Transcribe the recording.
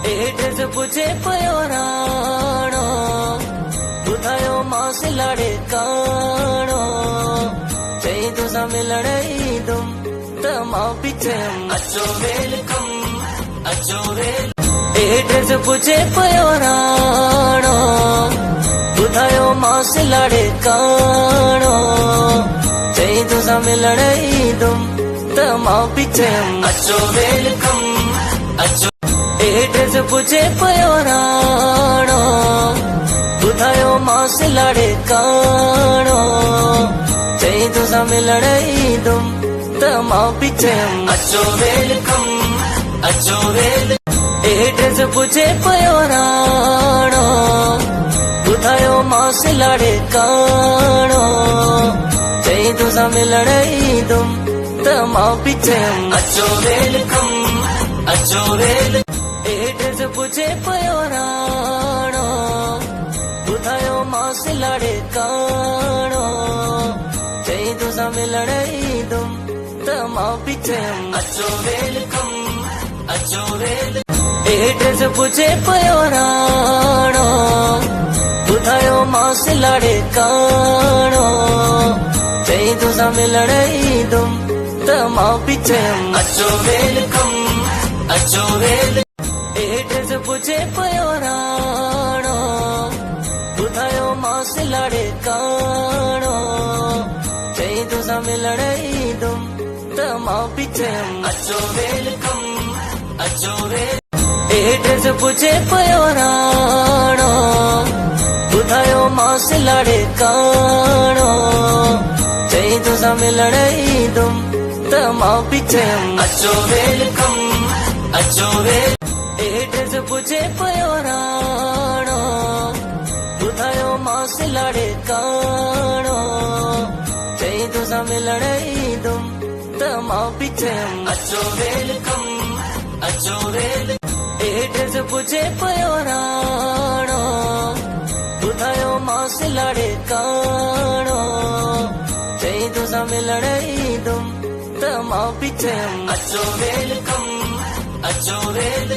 Address पूछे पयो राणो ॿुधायो मां सिलाड़े काणो चई तोसां मिलण ईंदुमि त मां बि चयमि अचो वेलकम अचो वेल। एड्रेस पूछे पयो राणो ॿुधायो मां सिलाड़े काणो चई तोसां मिलण ईंदुमि त मां बि चयमि अचो वेलकम अचो। एड्रेस पूछे पयो राणो ॿुधायो मां सिलाड़े काणो चई तोसां मिलण ईंदुमि त मां बि चयमि अचो वेलकम अचो वेल। एड्रेस पूछे पयो राणो ॿुधायो मां सिलाड़े काणो चई तोसां मिलण ईंदुमि त मां बि चयमि अचो वेलकम अचो वेल। एड्रेस पूछे पयो राणो ॿुधायो मां सिलाड़े काणो चई तोसां मिलण ईंदुमि त मां बि चयमि अचो वेलकम अचो वेल। एड्रेस पूछे पयो राणो ॿुधायो मां सिलाड़े काणो चई तोसां मिलण ईंदुमि त मां बि चयमि अचो वेलकम अचो वेल। एड्रेस पूछे पयो राणो ॿुधायो मां सिलाड़े काणो चई तोसां मिलण ईंदुमि त मां बि चयमि अचो वेलकम अचो वेल। एड्रेस पूछे पयो राणो ॿुधायो मां सिलाड़े काणो चई तोसां मिलण ईंदुमि त मां बि चयमि अचो वेलकम अचो वेल। एड्रेस पूछे पयो राणो ॿुधायो मां सिलाड़े काणो चई तोसां मिलण ईंदुमि त मां बि चयमि अचो वेलकम अचो वेल। एड्रेस पूछे पयो राणो ॿुधायो मां सिलाड़े काणो चई तोसां मिलण ईंदुमि त मां बि चयमि अचो वेलकम अचो वेल।